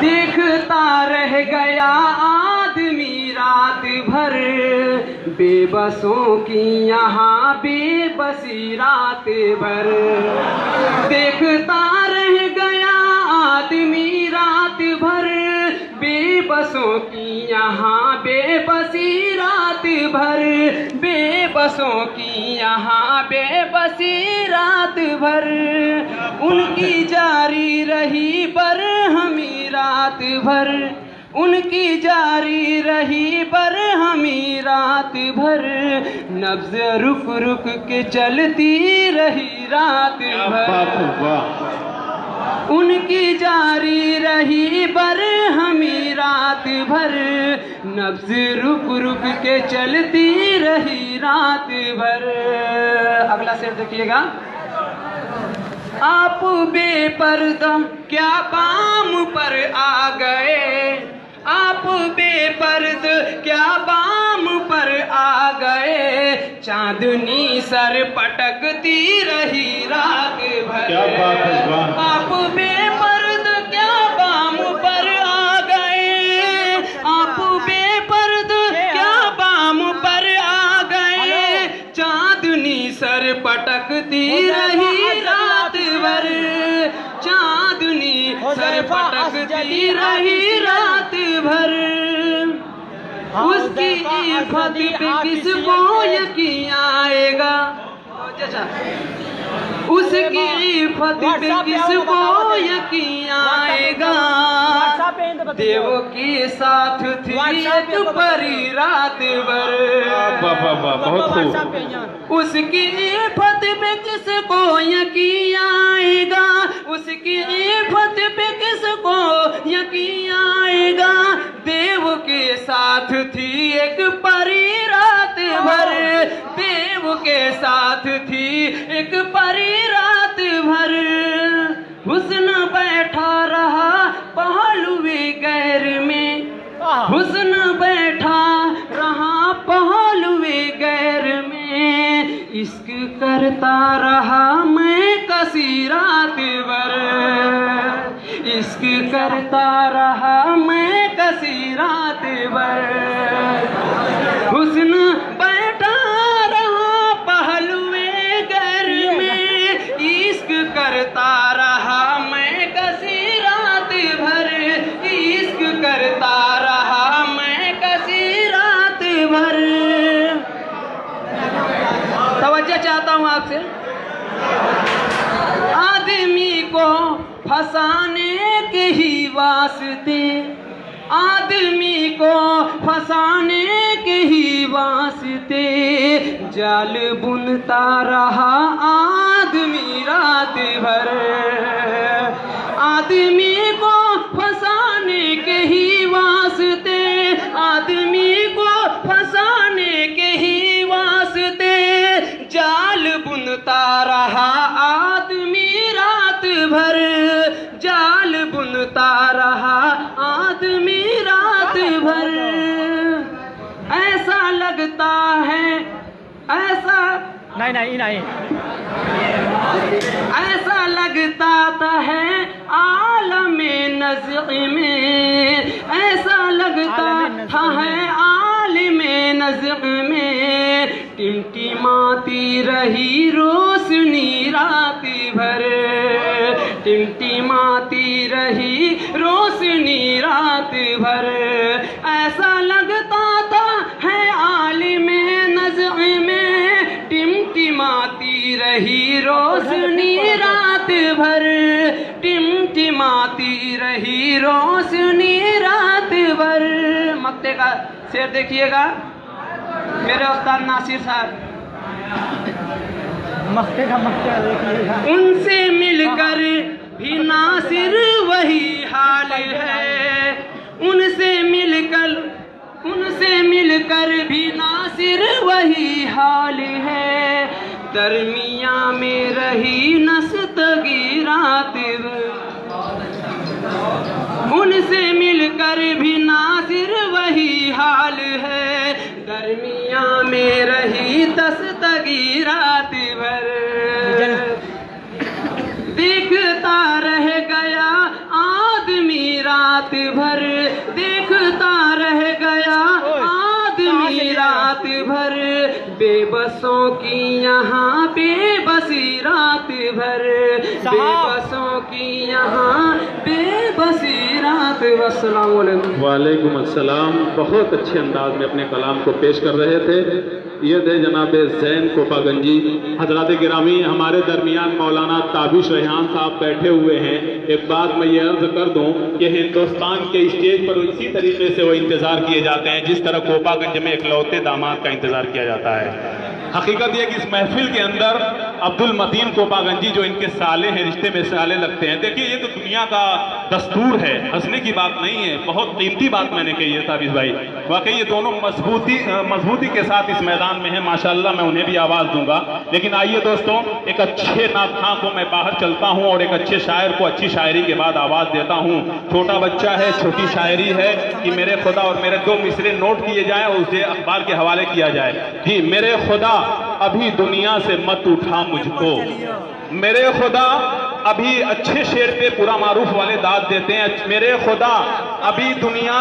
देखता रह गया आदमी रात भर, बेबसों की यहाँ बेबसी रात भर। देखता रह गया आदमी रात भर, बेबसों की यहाँ बेबसी रात भर, बेबसों की यहाँ बेबसी रात भर। उनकी जारी रही बरहमी रात भर, उनकी जारी रही बरहमी रात भर, नब्ज़ रुक रुक के चलती रही रात भर। उनकी जारी रही बरहमी रात भर, नब्ज़ रुक रुक के चलती रही रात भर। अगला शेर देखिएगा। आप बेपर्दा क्या बाम पर आ गए, आप बेपर्द क्या बाम पर आ गए, चांदनी सर पटकती रही रात भर। क्या बात है, आप बेपर्द क्या बाम पर आ गए, आप बेपर्द क्या बाम पर आ गए, चांदनी सर पटकती रही रात भर, चांदनी सर पटकती रही रात भर। उसकी इफ़्फ़त पे किसको यकीन आएगा, उसकी इफ़्फ़त पे किसको यकीन आएगा, देव के साथ थी एक परी रात भर। उसकी इफ़्फ़त पे किसको यकीन आएगा, उसकी इफ़्फ़त पे किसको यकीन आएगा, देव के साथ थी एक परी रात भर, देव के साथ थी एक परी रात भर। हुस्न बैठा रहा पहलुए गैर में, हुस्न बैठा रहा पहलुए गैर में, इश्क करता रहा मैं कसी रात भर, इश्क करता रहा मैं कसी रात भर। हुस्न बैठा रहा पहलुए गैर में, इश्क करता रहा मैं कसी रात भर, इश्क करता रहा मैं कसी रात भर। तवज्जो चाहता हूँ आपसे। आदमी को फंसाने के ही वास्ते, आदमी को फंसाने के ही वास्ते, जाल बुनता रहा आदमी रात भर, आदमी को फंसाने के ही वास्ते, आदमी को फंसाने के ही वास्ते, जाल बुनता रहा आदमी रात भर, जाल बुनता रहा आदमी रात भर। ऐसा लगता है, ऐसा नहीं, ऐसा लगता है आलमे नज़्क़ में, ऐसा लगता है आलमे नज़्क़ में, टिमटिमाती रही रोशनी रात भर, टिमटिमाती रही रोशनी रात भर। ऐसा लगता है आलिमे नज़्क़ में, टिमटिमाती रही रोशनी रात भर, टिमटिमाती रही रोशनी रात भर। मक्ते का शेर देखिएगा मेरे उस्ताद नासिर साहब। मक्ते का मक्ते देखिएगा। उनसे मिलकर भी नासिर वही हाल है, उनसे मिलकर भी नासिर वही हाल है, दरमिया में रही नस्तगी रात भर, उनसे मिलकर भी नासिर वही हाल है, दरमिया में रही दस्तगी रात भर। देखता रह गया रात भर देखता रह गया आदमी रात भर, बेबसों की यहाँ बेबसी रात भर, बेबसों की यहाँ बेबसी रात। अस्सलाम वालेकुम। वालेकुम अस्सलाम। बहुत अच्छे अंदाज में अपने कलाम को पेश कर रहे थे। ये थे जनाब ज़ैन कोपागंजी। हजरात गिरामी, हमारे दरमियान मौलाना ताबिश रेहान साहब बैठे हुए हैं। एक बात मैं ये अर्ज कर दूं कि हिंदुस्तान के स्टेज पर इसी तरीके से वो इंतज़ार किए जाते हैं जिस तरह कोपागंज में इकलौते दामाद का इंतज़ार किया जाता है। हकीकत यह कि इस महफिल के अंदर अब्दुल मतीन कोपागंजी जो इनके साले हैं, रिश्ते में साले लगते हैं। देखिए, ये तो दुनिया का दस्तूर है, हंसने की बात नहीं है। बहुत कीमती बात मैंने कही है ताबिश भाई। वाकई ये दोनों मजबूती के साथ इस मैदान में है। माशाल्लाह, मैं उन्हें भी आवाज़ दूंगा। लेकिन आइए दोस्तों, एक अच्छे नाख़्वां को मैं बाहर चलता हूँ और एक अच्छे शायर को अच्छी शायरी के बाद आवाज़ देता हूँ। छोटा बच्चा है, छोटी शायरी है कि मेरे खुदा, और मेरे 2 मिसरे नोट किए जाए और उसे अखबार के हवाले किया जाए। जी, मेरे खुदा अभी दुनिया से मत उठा मुझको, मेरे खुदा अभी अच्छे शेर पे पूरा मारूफ वाले दाद देते हैं। मेरे खुदा अभी दुनिया